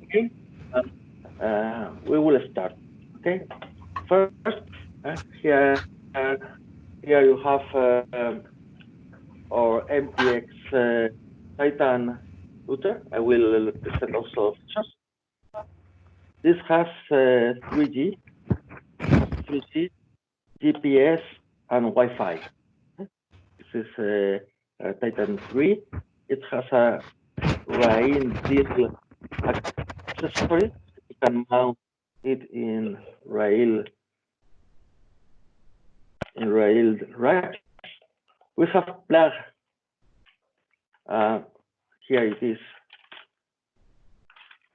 Okay, we will start. Okay, first here you have our MTX Titan router. I will present also features. This has 3G, GPS, and Wi-Fi. This is Titan 3. It has a rail deal accessory. You can mount it in rail rack. We have plugged here it is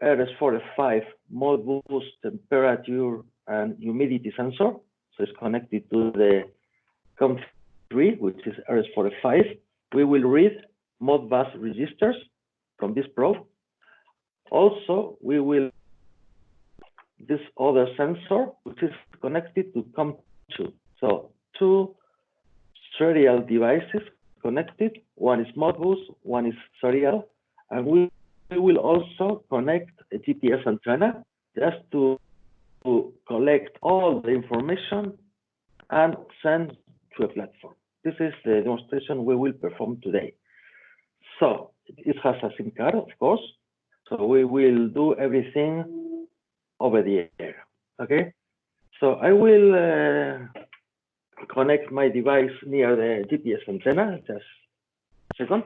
RS-485 Modbus temperature and humidity sensor. So it's connected to the COM3, which is RS-485. We will read Modbus registers from this probe. Also, we will this other sensor, which is connected to COM2. So two serial devices connected. One is Modbus, one is serial, and we will also connect a GPS antenna just to collect all the information and send to a platform. This is the demonstration we will perform today. So it has a SIM card, of course. So we will do everything over the air. Okay. So I will connect my device near the GPS antenna. Just a second.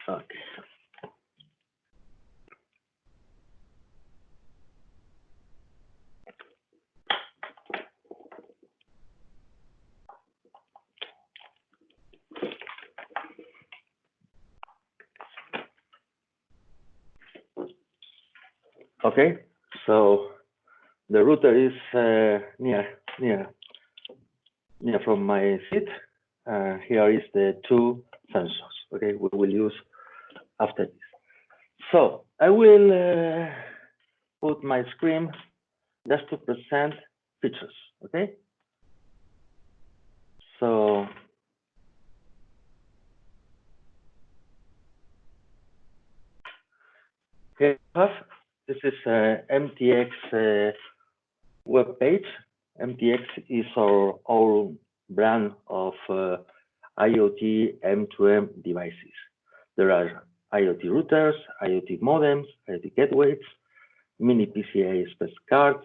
Okay. Okay, so the router is near from my seat. Here is the two sensors. Okay, we will use after this. So I will put my screen just to present features. Okay. So here we have this is MTX web page. MTX is our own brand of IoT M2M devices. There are IoT routers, IoT modems, IoT gateways, mini PCI Express cards,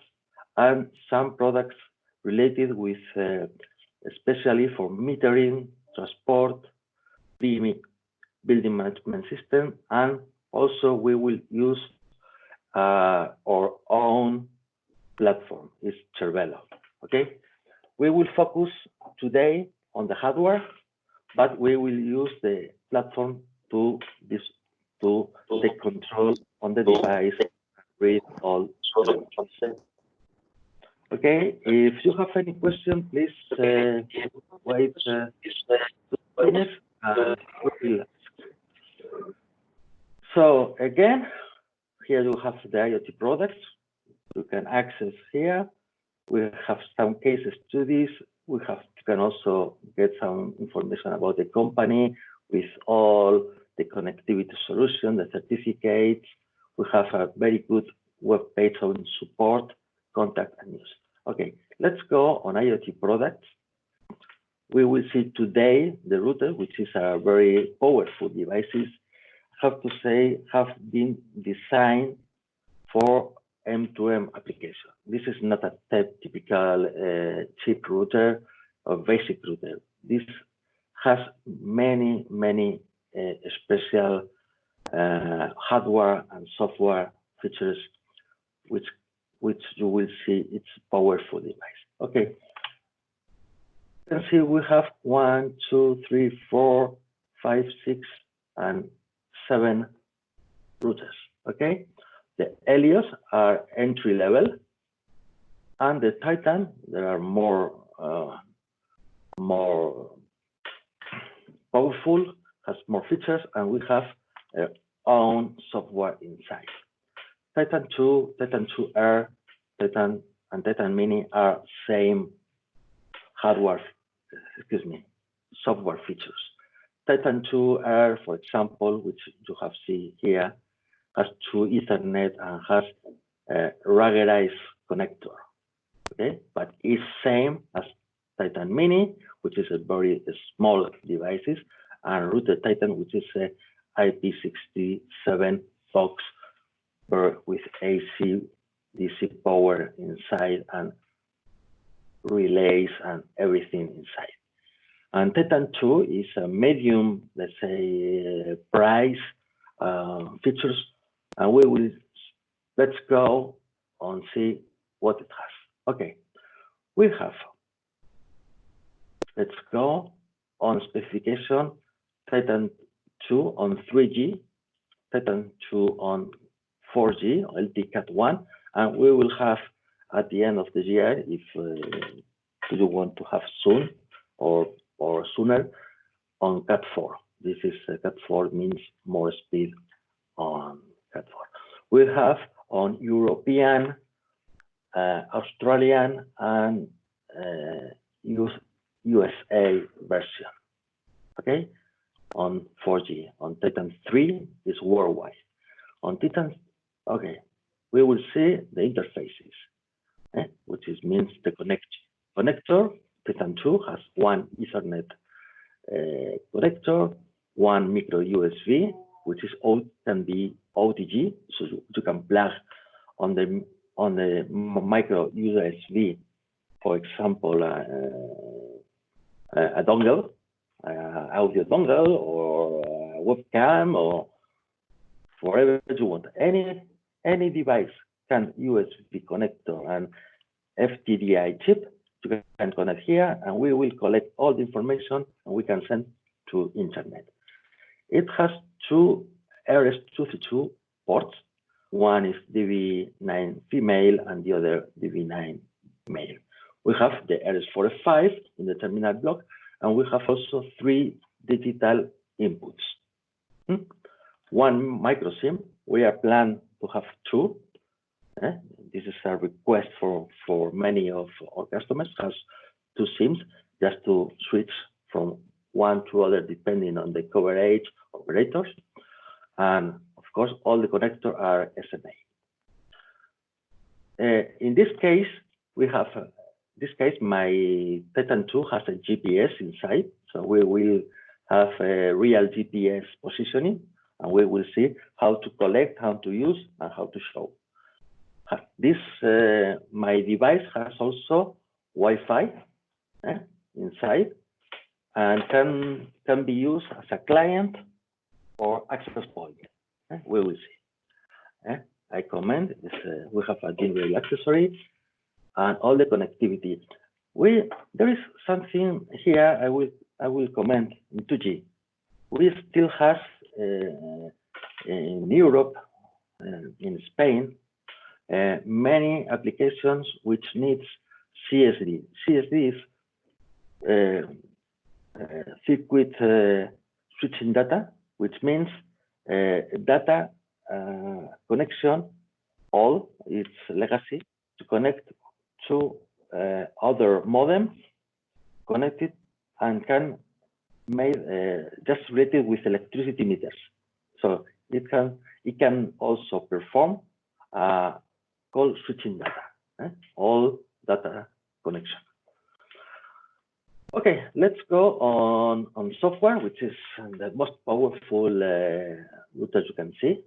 and some products related with especially for metering, transport, building management system, and also we will use our own platform, is Cervello. Okay, we will focus today on the hardware, but we will use the platform to take control on the device, read all. Okay, if you have any question, please wait 2 minutes. So again, here you have the IoT products. You can access here. We have some case studies. You can also get some information about the company with all the connectivity solution, the certificates. We have a very good web page on support, contact, and news. Okay, let's go on IoT products. We will see today the router, which is a very powerful devices. I have to say, have been designed for M2M application. This is not a typical cheap router or basic router. This has many special hardware and software features, which you will see it's powerful device. Okay. You can see we have 1, 2, 3, 4, 5, 6, and 7 routers. Okay. The Helios are entry level, and the Titan they are more powerful, has more features, and we have own software inside. Titan-II, Titan-II Air, Titan and Titan Mini are same hardware, software features. Titan-II Air, for example, which you have seen here, has 2 Ethernet and has a ruggedized connector. Okay, but it's same as Titan Mini, which is a very small devices, and Router-Titan, which is a IP67 box with AC, DC power inside and relays and everything inside. And Titan-II is a medium, let's say, price features, and let's go and see what it has. Okay, we have, let's go on specification, Titan-II on 3G, Titan-II on 4G, LTE-Cat1, and we will have at the end of the year, if you want to have soon or sooner, on Cat4. This is Cat4 means more speed on Cat4. We have on European, Australian, and USA version. Okay, on 4G. On Titan-III is worldwide. On Titan, okay, we will see the interfaces, which means the connector. Titan-II has 1 Ethernet connector, 1 micro USB, which can be OTG, so you can plug on the micro USB, for example, a dongle, audio dongle, or a webcam, or whatever you want. Any device can USB connector and FTDI chip. You can connect here, and we will collect all the information, and we can send to internet. It has 2 RS-232 ports. One is DB9 female, and the other DB9 male. We have the RS-485 in the terminal block, and we have also 3 digital inputs. 1 micro SIM. We are planned to have 2. This is a request for many of our customers, has 2 SIMs, just to switch from one to other depending on the coverage operators. And of course, all the connectors are SMA. In this case, my Titan-II has a GPS inside, so we will have a real GPS positioning, and we will see how to collect, how to use, and how to show. This my device has also Wi-Fi inside, and can be used as a client or access point. We will see. I comment is we have a general accessory and all the connectivity. There is something here I will comment in 2G. We still have in Europe, in Spain, many applications which needs CSD. CSD is circuit switching data, which means data connection, all its legacy, to connect to other modems connected and can made just related with electricity meters. So it can also perform call switching data, all data connection. Okay, let's go on software, which is the most powerful router you can see.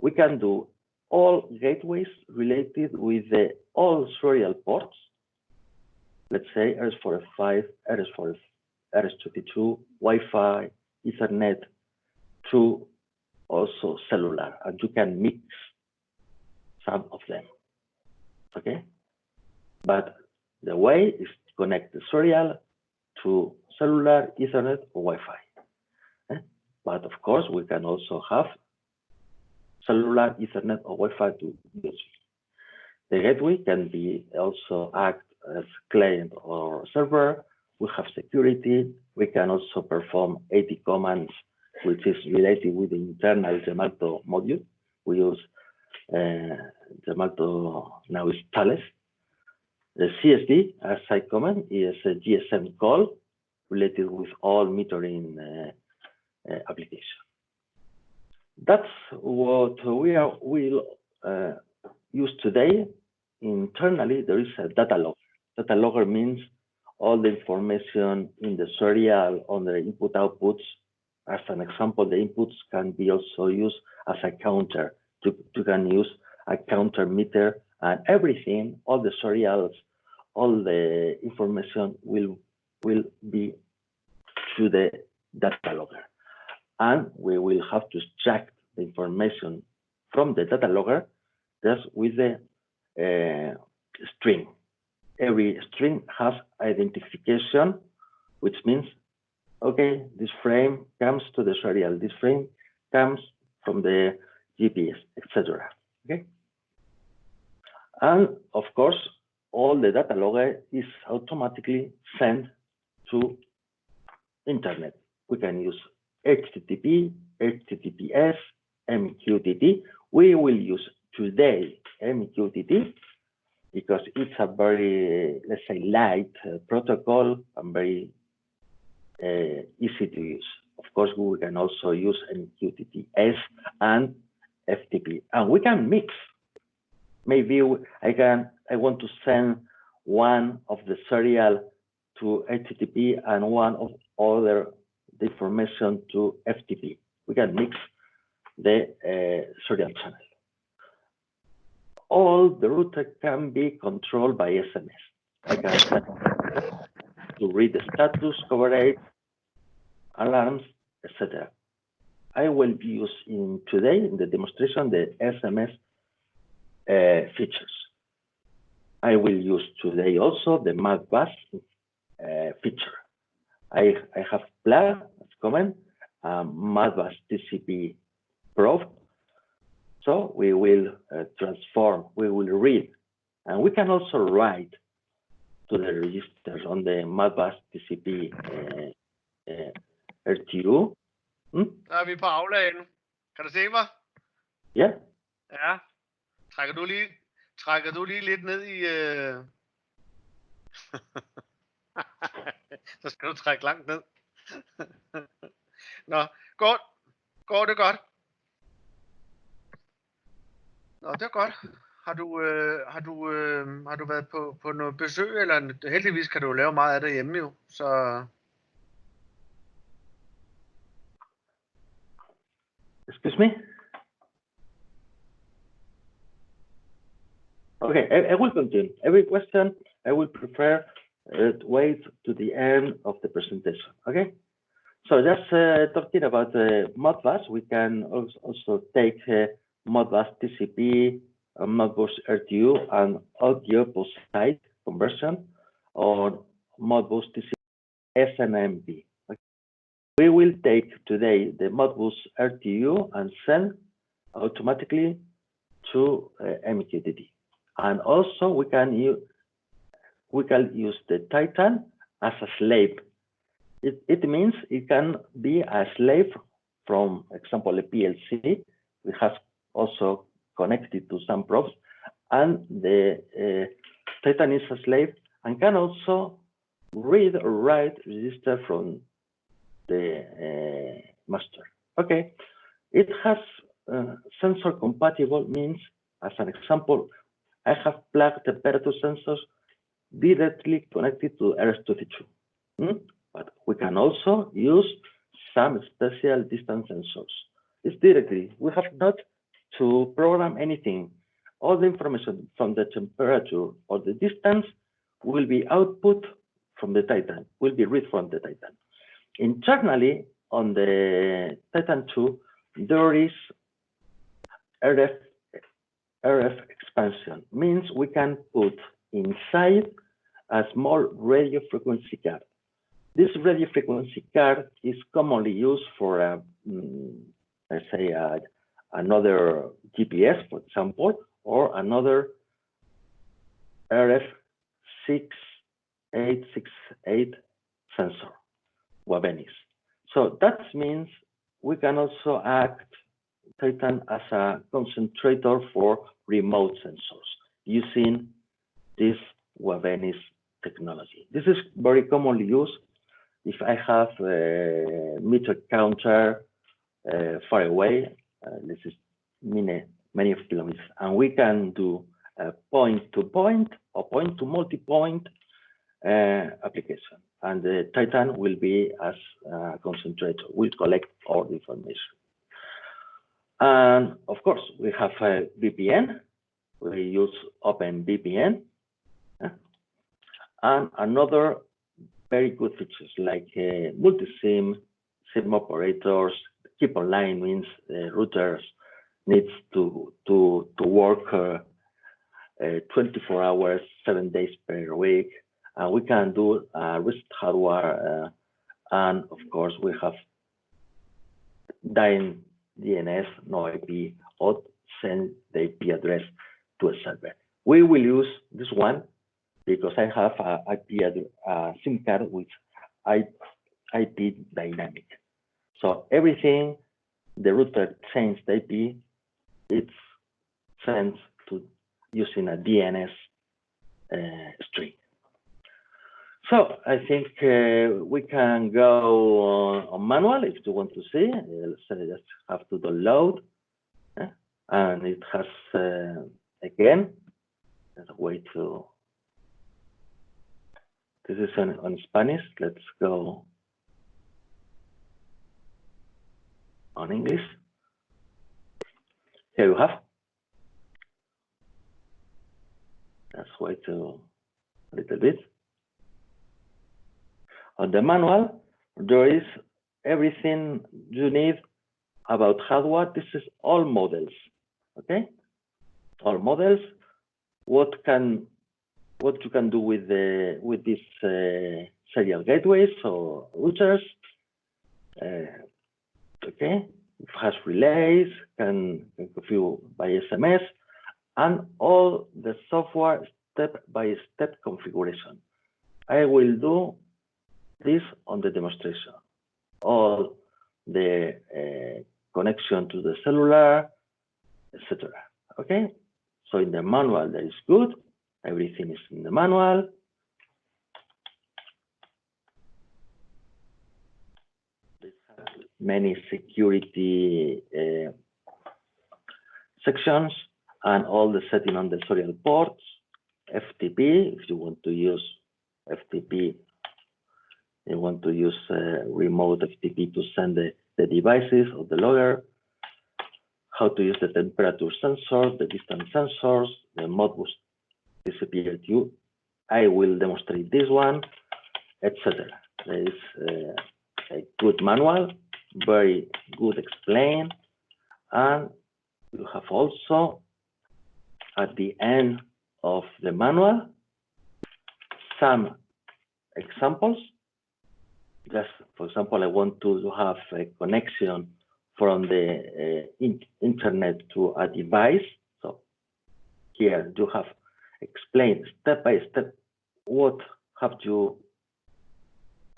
We can do all gateways related with all serial ports. Let's say RS-485, RS-232, Wi-Fi, Ethernet, to also cellular, and you can mix some of them. Okay, but the way is to connect the serial to cellular, Ethernet, or Wi-Fi. But of course, we can also have cellular, Ethernet, or Wi-Fi to USB. The gateway can be also act as client or server. We have security. We can also perform 80 commands which is related with the internal Gemalto module. We use Gemalto now is Thales. The CSD, as I comment, is a GSM call related with all metering application. That's what we'll use today. Internally, there is a data logger. Data logger means all the information in the serial on the input outputs. As an example, the inputs can be also used as a counter. You can use a counter meter, and everything, all the serials, all the information will be through the data logger. And we will have to extract the information from the data logger just with the string. Every string has identification, which means, okay, this frame comes to the serial, this frame comes from the GPS, etc. Okay? And of course, all the data logger is automatically sent to internet. We can use HTTP, HTTPS, MQTT. We will use today MQTT because it's a very, let's say, light protocol and very easy to use. Of course, we can also use MQTTS and FTP, and we can mix. Maybe I want to send one of the serial to HTTP and one of other the information to FTP. We can mix the serial channel. All the router can be controlled by SMS. I can send to read the status, coverage, alarms, etc. I will use today in the demonstration the SMS features. I will use today also the Modbus feature. I have plugged, as comment, Modbus TCP probe. So we will transform, we will read, and we can also write to the registers on the Modbus TCP RTU. Der vi på aflag nu. Kan du se mig? Ja. Ja. Trækker du lige lidt ned i... Så skal du trække langt ned. Nå, går det godt? Nå, det er godt. Har du været på noget besøg, eller heldigvis kan du lave meget af det hjemme jo, så... Excuse me? Okay, I will continue. Every question, I will prefer to wait to the end of the presentation, okay? So just talking about Modbus, we can also take Modbus TCP, Modbus RTU, and audio post-site conversion, or Modbus TCP SNMP. Okay. We will take today the Modbus RTU and send automatically to MQTT. And also we can use the Titan as a slave. It means it can be a slave from, example, a PLC. We have also connected to some probes, and the Titan is a slave and can also read or write register from the master. Okay, it has sensor compatible, means, as an example, I have plugged temperature sensors directly connected to RS-232. But we can also use some special distance sensors. It's directly. We have not to program anything. All the information from the temperature or the distance will be output from the Titan, will be read from the Titan. Internally, on the Titan-II, there is RF expansion, means we can put inside a small radio frequency card. This radio frequency card is commonly used for, let's say, another GPS, for example, or another RF 6868 sensor, Wavenis. So that means we can also act Titan as a concentrator for remote sensors using this WebEnis technology. This is very commonly used if I have a meter counter far away, this is many of kilometers, and we can do a point-to-point or point-to-multi-point application. And the Titan will be as a concentrator, will collect all the information. And of course, we have a VPN. We use OpenVPN. And another very good features like multi-SIM, SIM operators. Keep online means routers needs to work 24 hours, 7 days per week. And we can do RISC hardware. And of course, we have DNS, no IP, or send the IP address to a server. We will use this one because I have a SIM card with IP dynamic. So everything the router changes the IP, it's sent to using a DNS string. So I think we can go on manual if you want to see. So I just have to download, and it has again there's a way to. This is on Spanish. Let's go on English. Here you have. Let's wait a little bit. On the manual, there is everything you need about hardware. This is all models, okay? All models. What you can do with these serial gateways or routers? Okay, it has relays, can configure by SMS, and all the software step-by-step configuration. I will do this on the demonstration. All the connection to the cellular, etc. Okay, so in the manual that is good. Everything is in the manual. It has many security sections and all the setting on the serial ports. FTP, if you want to use FTP, you want to use remote FTP to send the devices or the logger. How to use the temperature sensor, the distance sensors, the Modbus TCP/LTE. I will demonstrate this one, etc. There is a good manual, very good explained, and you have also at the end of the manual some examples. Just for example, I want to have a connection from the internet to a device. So here you have explained step by step what have you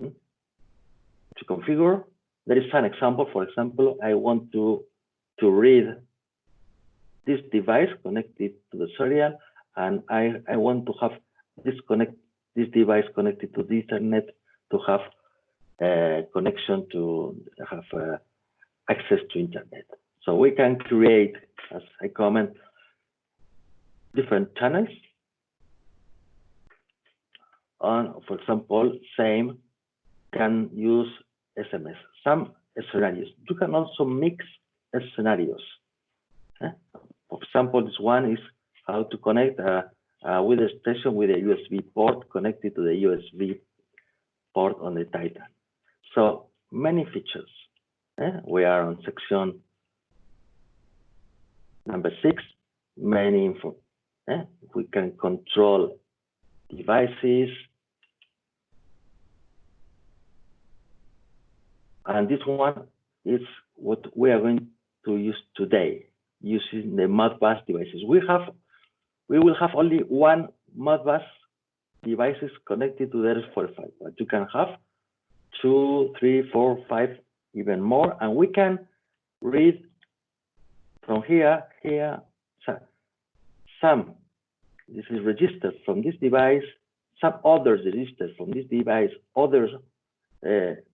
to configure. There is an example. For example, I want to read this device connected to the serial, and I want to have this device connected to the internet to have connection to have access to internet. So we can create, as I comment, different channels. And for example, same can use SMS. Some scenarios. You can also mix scenarios. For example, this one is how to connect with a station with a USB port connected to the USB port on the Titan. So many features. We are on section number 6. Many info. We can control devices. And this one is what we are going to use today, using the Modbus devices. We will have only one Modbus devices connected to the RS485, but you can have 2, 3, 4, 5 even more, and we can read from here, some, this is registered from this device, some others registered from this device, others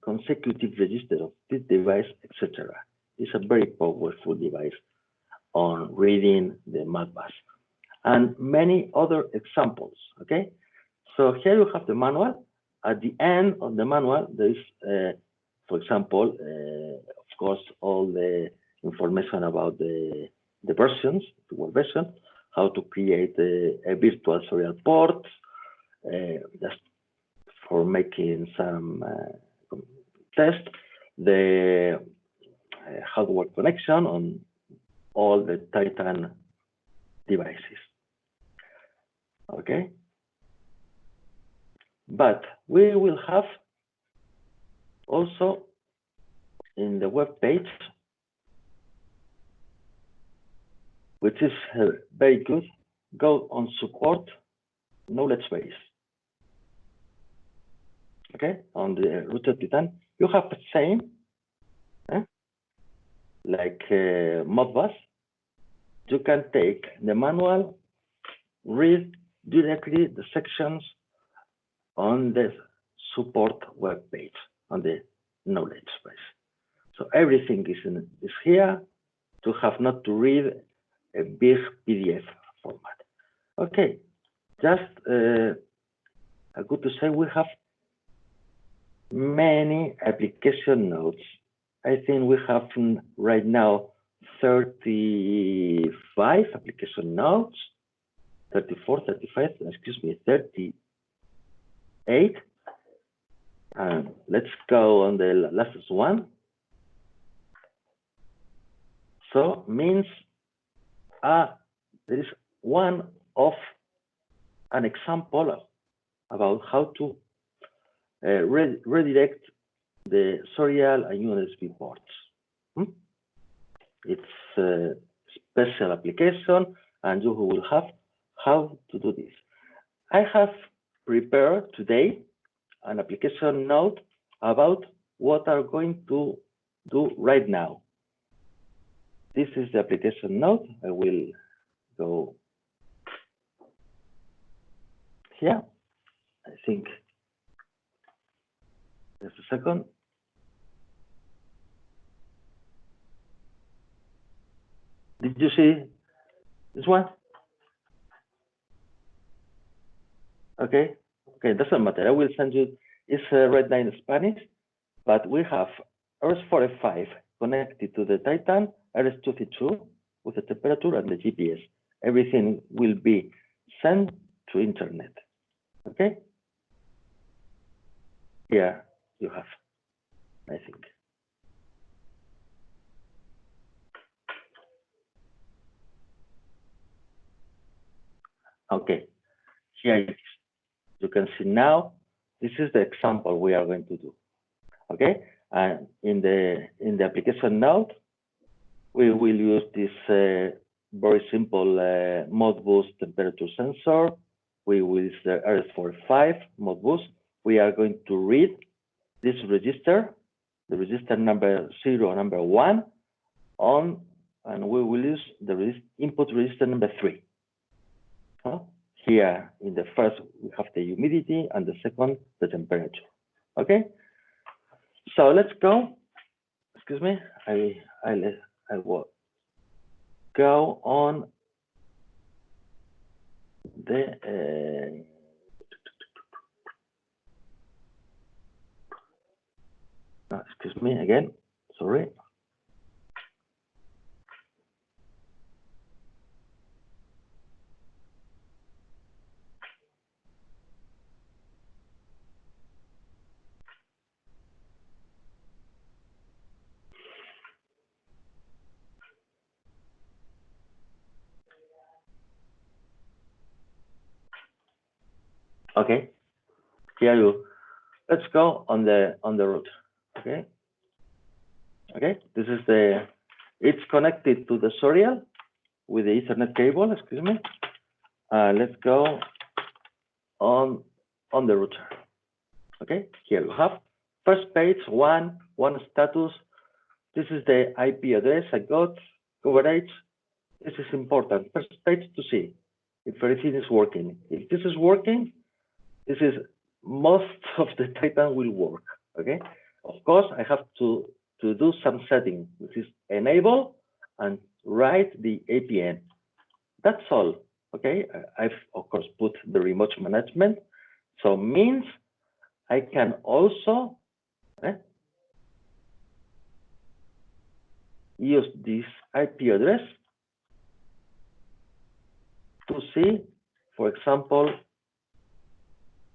consecutive registers of this device, etc. It's a very powerful device on reading the Modbus. And many other examples, okay? So here you have the manual. At the end of the manual, there is, for example, of course, all the information about the versions, the web version, how to create a virtual serial port, just for making some tests, the hardware connection on all the Titan devices. Okay? But we will have also in the web page, which is very good, go on support knowledge base. Okay, on the Router-Titan, you have the same, like Modbus. You can take the manual, read directly the sections on the support web page, on the knowledge base. So everything is here to have not to read a big PDF format. Okay, just good to say we have many application nodes. I think we have right now 35 application nodes, 34, 35, excuse me, 38. And let's go on the last one. So means there is one of an example about how to redirect the serial and USB ports. It's a special application, and you will have how to do this. I have prepared today an application note about what I'm going to do right now. This is the application note. I will go here. I think just a second. Did you see this one? Okay, doesn't matter. I will send you. It's right now in Spanish, but we have RS-485 connected to the Titan, RS-232 with the temperature and the GPS. Everything will be sent to internet. Okay? Here you have, I think. Okay, here it is. You can see now, this is the example we are going to do. Okay, and in the application note, we will use this very simple Modbus temperature sensor. We will use the RS-485 Modbus. We are going to read this register, the register number 0, number 1, on, and we will use the input register number 3. Here in the first, we have the humidity, and the second, the temperature. Okay? So let's go. Excuse me. I will go on the excuse me again. Sorry. Okay, here you. Let's go on the route. Okay. Okay. This is the. It's connected to the serial with the Ethernet cable. Excuse me. Let's go on the router. Okay. Here you have first page one status This is the IP address I got, coverage. This is important. First page to see if everything is working. If this is working, this is most of the Titan will work. Okay. Of course, I have to do some setting, which is enable and write the APN. That's all. Okay. I've of course put the remote management. So means I can also use this IP address to see, for example,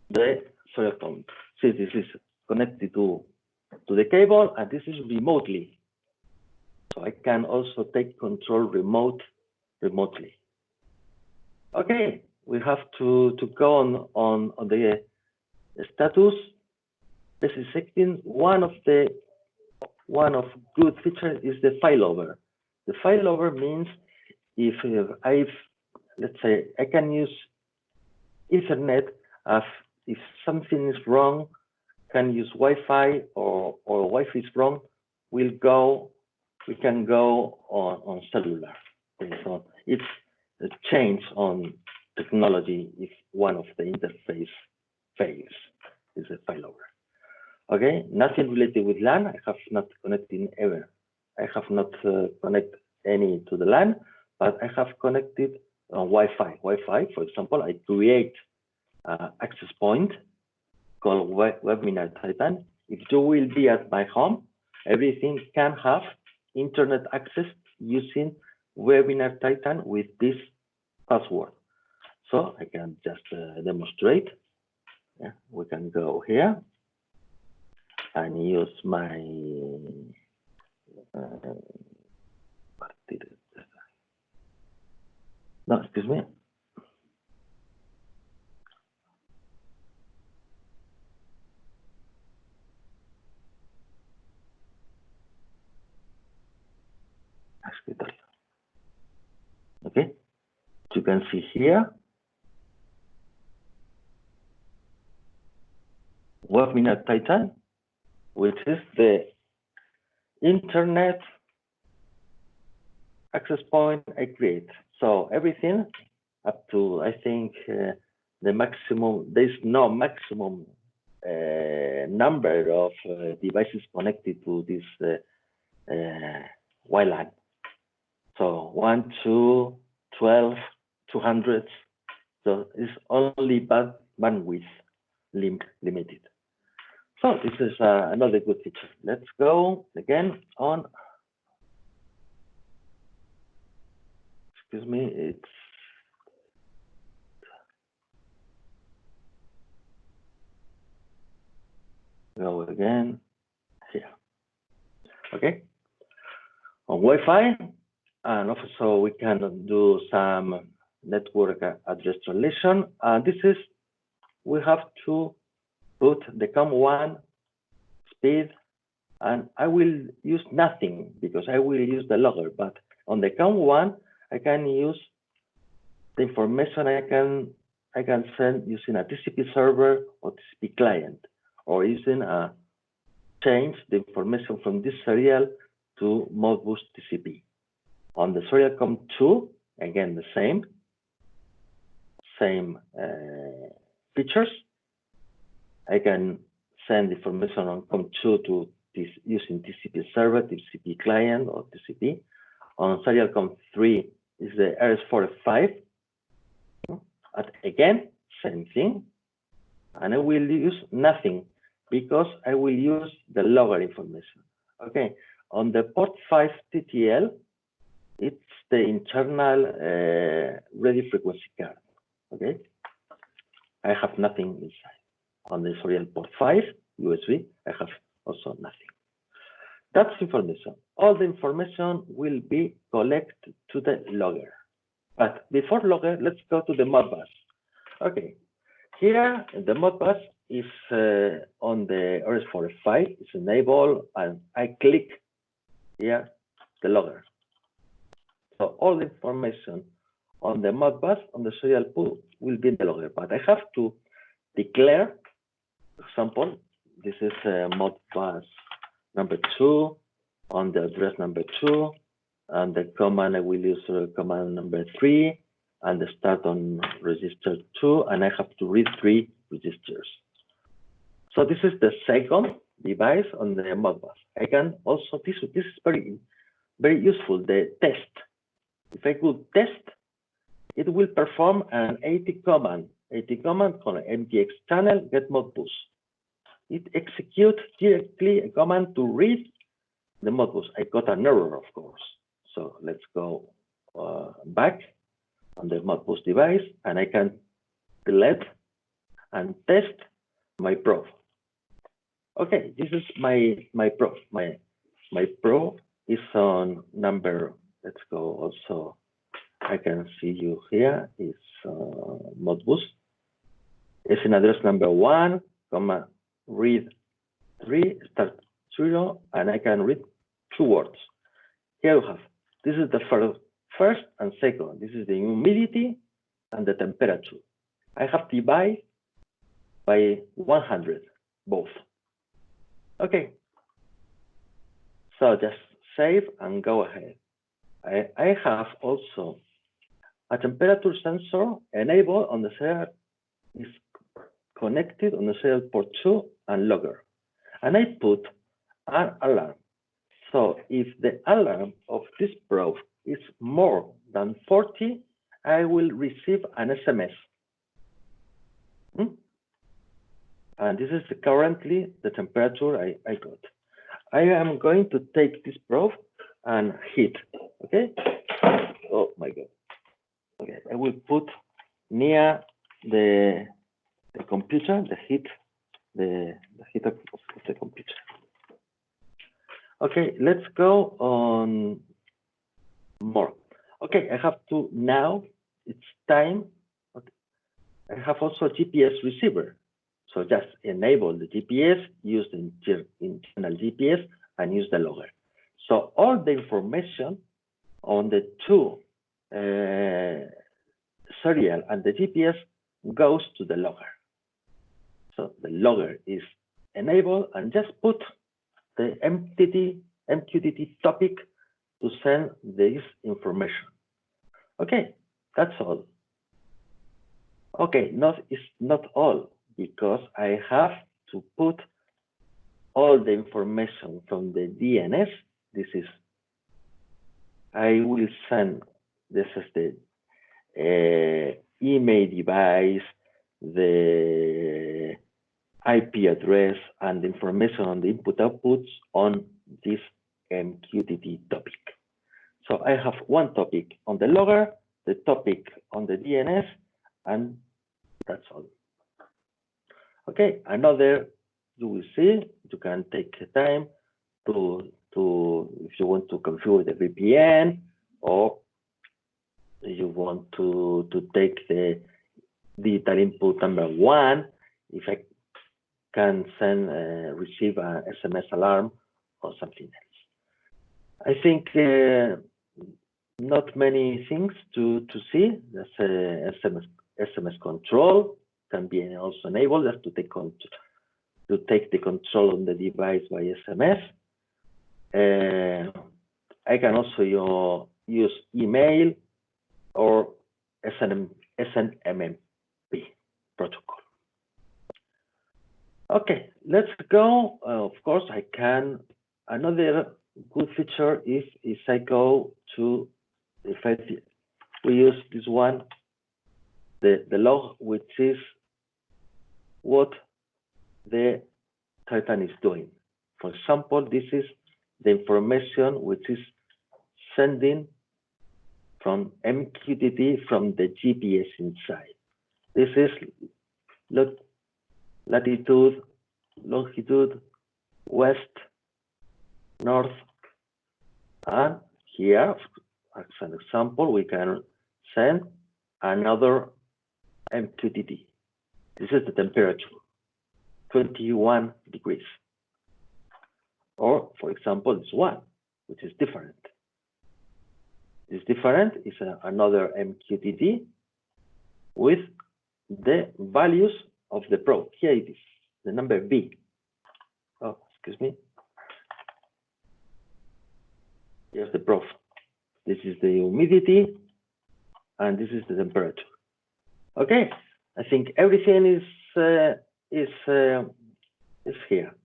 the serial count. See, this is connected to the cable, and this is remotely. So I can also take control remotely. Okay, we have to go on the status. This is second. One of good features is the failover. The failover means if let's say I can use Ethernet if something is wrong, can use Wi-Fi or Wi-Fi is wrong, we can go on cellular. Okay, so it's a change on technology if one of the interface fails, is a failover. Okay, nothing related with LAN. I have not connected ever. I have not connected any to the LAN, but I have connected on Wi-Fi. Wi-Fi, for example, I create access point called Webinar Titan. If you will be at my home, everything can have internet access using Webinar Titan with this password. So I can just demonstrate. Yeah, we can go here and use my no, excuse me. Okay, you can see here Webinar Titan, which is the internet access point I create. So everything up to, I think, the maximum, there's no maximum number of devices connected to this WLAN. So 1, 2, 12, 200. So it's only bandwidth limited. So this is another good feature. Let's go again on. Excuse me, it's go again here. Okay, on Wi-Fi, and also we can do some network address translation. And this is, we have to put the COM1 speed, and I will use nothing because I will use the logger. But on the COM1, I can use the information I can send using a TCP server or TCP client, or using a change the information from this serial to Modbus TCP. On the serial COM2, again the same features. I can send information on COM2 to this using TCP server, TCP client, or TCP. On serial COM3 is the RS485. And again, same thing. And I will use nothing because I will use the logger information. Okay. On the port 5 TTL, it's the internal ready frequency card. Okay. I have nothing inside. On the serial port 5 USB, I have also nothing. That's information. All the information will be collected to the logger. But before logger, let's go to the Modbus. Okay, here the Modbus is on the RS485, it's enabled, and I click here the logger. So all the information on the Modbus, on the serial pool, will be in the logger. But I have to declare, for example, this is Modbus number 2 on the address number 2, and the command I will use command number 3, and the start on register 2, and I have to read 3 registers. So this is the second device on the Modbus. I can also, this is very useful, the test. If I could test, it will perform an AT command called MTX channel get Modbus. It executes directly a command to read the Modbus. I got an error, of course. So let's go back on the Modbus device, and I can delete and test my probe. Okay, this is my probe. My probe is on number, let's go also, I can see you here, it's Modbus. It's in address number 1, comma, read 3, start 0, and I can read 2 words. Here you have, this is the first and second. This is the humidity and the temperature. I have divided by 100, both. Okay. So just save and go ahead. I have also a temperature sensor enabled on the serial, is connected on the serial port 2 and logger. And I put an alarm. So if the alarm of this probe is more than 40, I will receive an SMS. And this is currently the temperature I got. I am going to take this probe and hit, okay? Oh my God. Okay, I will put near the computer, the heat of the computer. Okay, let's go on more. Okay, I have to now, it's time. Okay. I have also a GPS receiver. So just enable the GPS, use the internal GPS, and use the logger. So all the information on the 2 serial and the GPS goes to the logger. So the logger is enabled, and just put the MQTT topic to send this information. Okay, that's all. Okay, it's not all, because I have to put all the information from the DNS. This is, I will send, this is the email device, the IP address, and the information on the input outputs on this MQTT topic. So I have one topic on the logger, the topic on the DNS, and that's all. Okay, another, you will see, you can take time to if you want to configure the VPN, or you want to take the digital input number 1, if I can send, receive an SMS alarm or something else. I think not many things to see. There's SMS control can be also enabled, just to take the control on the device by SMS. I can also use email or SNMP protocol. Okay, let's go. Of course, I can. Another good feature is I go to, we use this one, the log, which is what the Titan is doing. For example, this is the information which is sending from MQTT from the GPS inside. This is latitude, longitude, west, north, and here, as an example, we can send another MQTT. This is the temperature, 21 degrees. Or, for example, this one, which is different. This different is another MQTT with the values of the probe. Here it is, the number B. Oh, excuse me. here's the proof. This is the humidity, and this is the temperature. Okay, I think everything is here.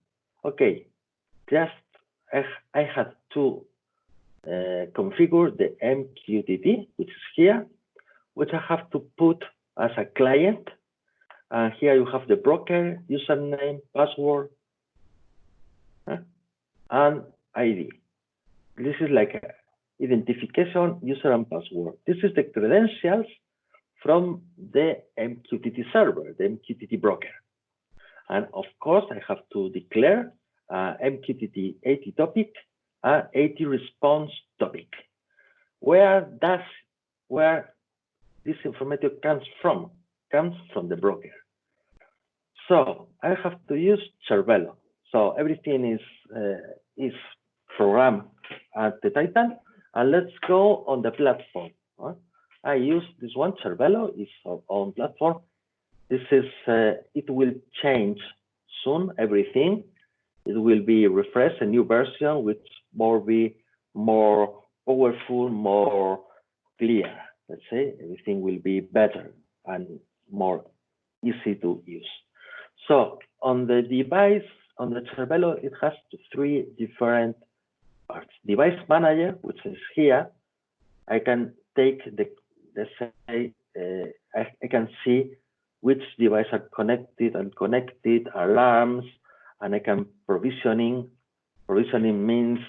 Okay, just I had to configure the MQTT, which is here, which I have to put as a client. And here you have the broker, username, password, and ID. This is like identification, user and password. This is the credentials from the MQTT server, the MQTT broker. And of course, I have to declare MQTT 80 topic, 80 response topic. Where this information comes from the broker. So I have to use Cervello. So everything is programmed at the Titan. And let's go on the platform. I use this one, Cervello, is our own platform. This is, it will change soon, everything. It will be refreshed, a new version, which will be more powerful, more clear. Let's say everything will be better and more easy to use. So on the device, on the Cervello, it has three different parts. Device manager, which is here. I can take let's say, I can see which devices are connected, unconnected, alarms, and I can provisioning. Provisioning means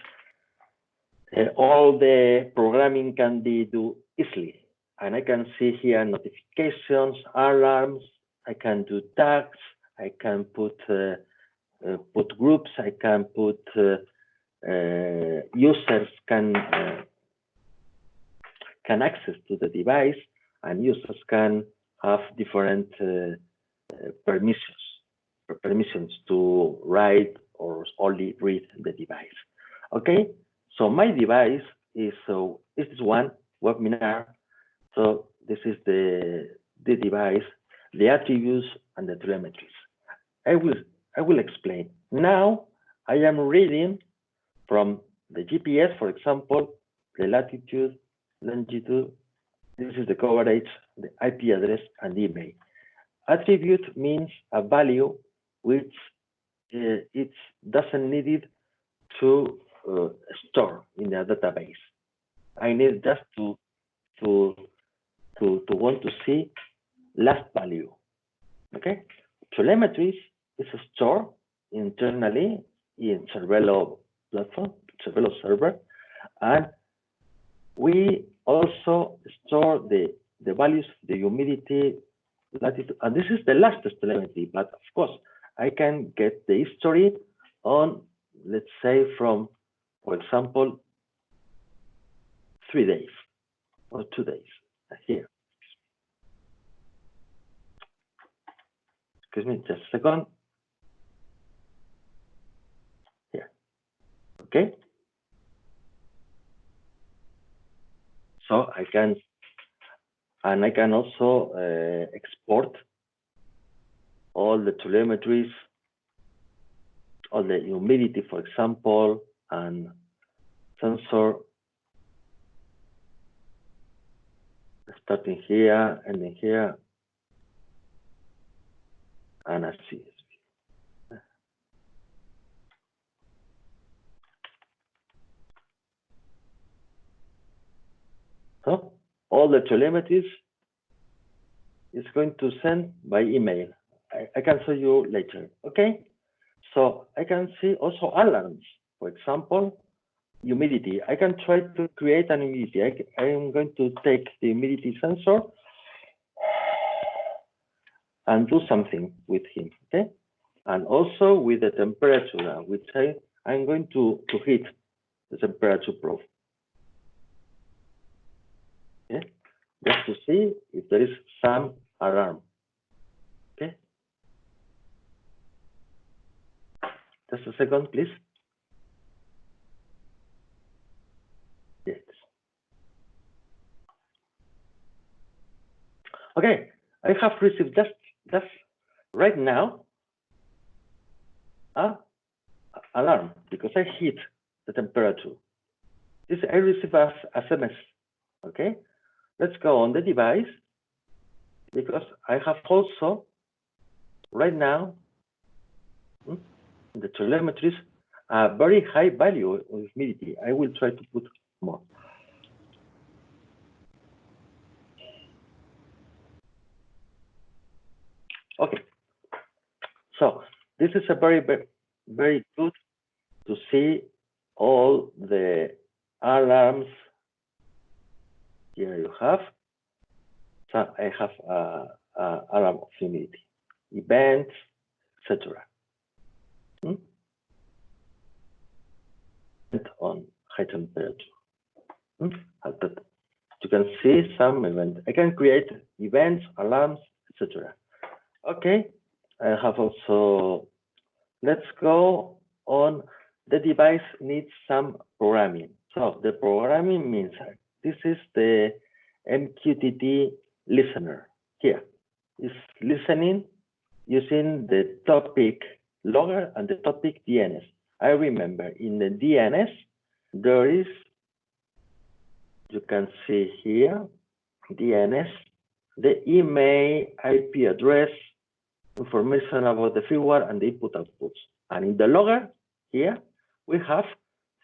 all the programming can be done easily. And I can see here notifications, alarms, I can do tags, I can put groups, I can put users can access to the device, and users can have different permissions to write or only read the device. Okay, so my device is this is one webinar. So this is the device, the attributes, and the telemetries. I will explain. Now I am reading from the GPS, for example, the latitude, longitude. This is the coverage, the IP address, and email. Attribute means a value which it doesn't need it to store in the database. I need just to want to see last value. Okay. Telemetry is stored internally in Cervello platform, Cervello server, and we also store the values, the humidity, latitude, and this is the last telemetry. But of course, I can get the history on, let's say, from, for example, 3 days or 2 days here. Excuse me, just a second. Here. Okay. So I can, and I can also export all the telemetries, all the humidity, for example, and sensor starting here, ending here, and I see. So all the telemetries is going to send by email. I can show you later. Okay. So I can see also alarms. For example, humidity. I can try to create an humidity. I am going to take the humidity sensor and do something with him. Okay. And also with the temperature, which I'm going to hit the temperature probe. Okay. Just to see if there is some alarm. Okay. Just a second, please. Yes. Okay, I have received just right now an alarm because I hit the temperature. This I receive as SMS. Okay, let's go on the device, because I have also right now the telemetries a very high value of humidity. I will try to put more. Okay, so this is a very good to see all the alarms. Here you have. So I have alarm of humidity, events, etc. On high temperature. You can see some events. I can create events, alarms, etc. Okay, I have also, let's go on, the device needs some programming. So the programming means this is the MQTT listener. Here is listening using the topic logger and the topic DNS. I remember in the DNS, there is, you can see here, DNS, the email, IP address, information about the firmware and the input outputs. And in the logger, here, we have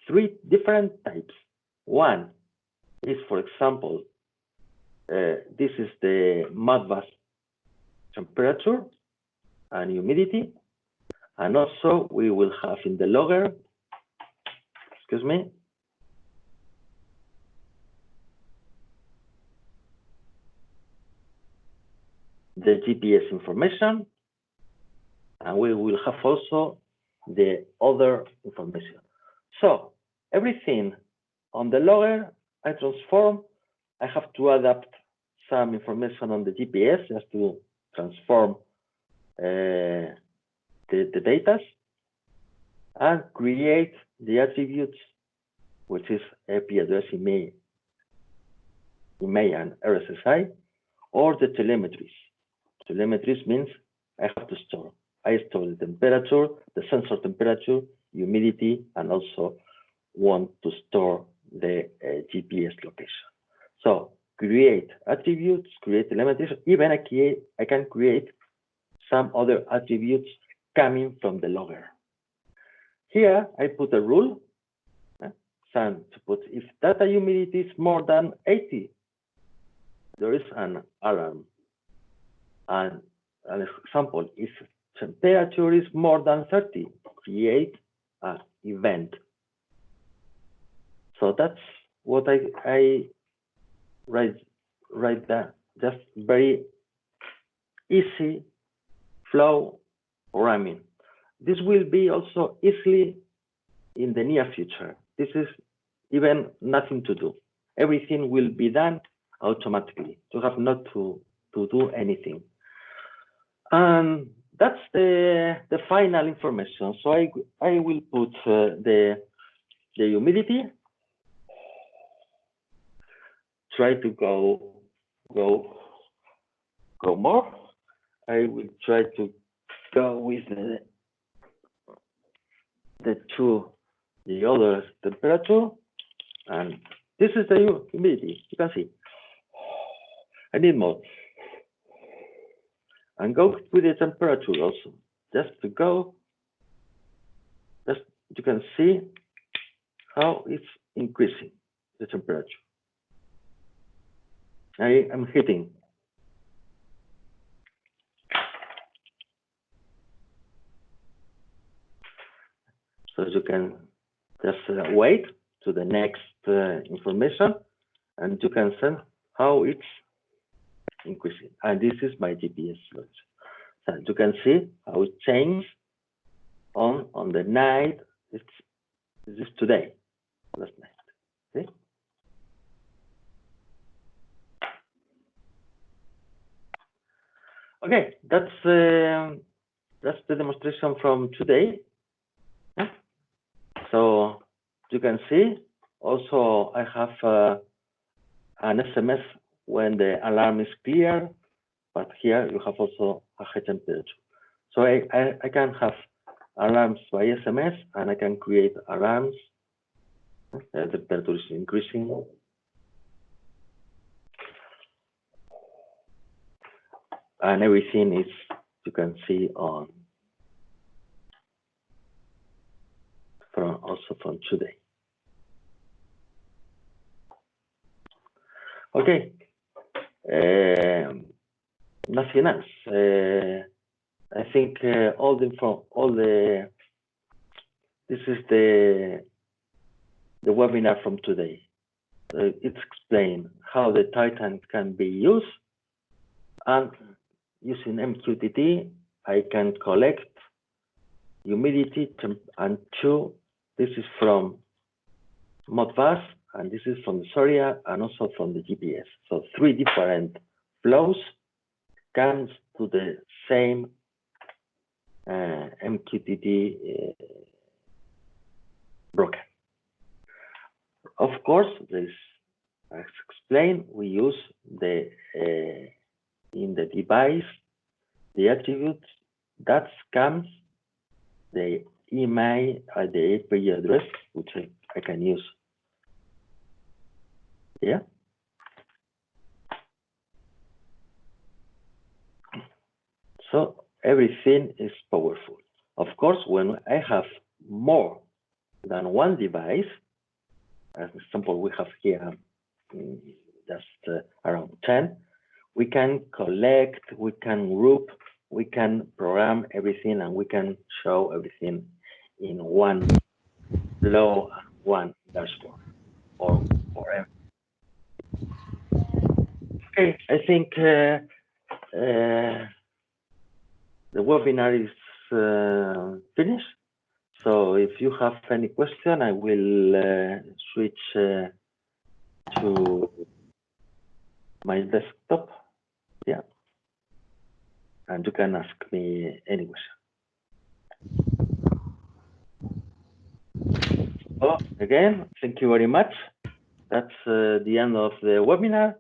3 different types. One is, for example, this is the Modbus temperature and humidity. And also, we will have in the logger, excuse me, the GPS information, and we will have also the other information. So everything on the logger, I transform. I have to adapt some information on the GPS just to transform the data and create the attributes, which is IP address, email and RSSI, or the telemetries. Telemetries means I have to store. I store the temperature, the sensor temperature, humidity, and also want to store the GPS location. So create attributes, create telemetries. Even I can create some other attributes coming from the logger. Here I put a rule, to put if data humidity is more than 80, there is an alarm. And an example, if temperature is more than 30, create an event. So that's what I write down. Just very easy flow programming. This will be also easily in the near future. This is even nothing to do. Everything will be done automatically. You have not to do anything. And that's the final information. So I will put the humidity. Try to go more. I will try to go with the other temperature, and this is the humidity. You can see. I need more. And go with the temperature also. Just to go. Just you can see how it's increasing the temperature. I am hitting. So you can just wait to the next information, and you can see how it's increasing. And this is my GPS load. So you can see how it changed on the night. This is today, last night. See? Okay, that's the demonstration from today. So you can see also I have an SMS when the alarm is clear, but here you have also a high temperature. So I can have alarms by SMS, and I can create alarms The temperature is increasing. And everything is, you can see also from today. Okay. Nothing else. I think this is the webinar from today. It's explained how the Titan can be used, and using MQTT, I can collect humidity and two. This is from Modbus, and this is from the Soria, and also from the GPS. So 3 different flows comes to the same MQTT broker. Of course, this, as explained, we use in the device the attributes that comes the email at the IP address, which I can use. Yeah. So everything is powerful. Of course, when I have more than one device, as an example, we have here just around 10, we can collect, we can group, we can program everything, and we can show everything in one flow, one dashboard, or forever. Okay, I think the webinar is finished. So if you have any question, I will switch to my desktop. Yeah. And you can ask me any question. So again, thank you very much. That's the end of the webinar.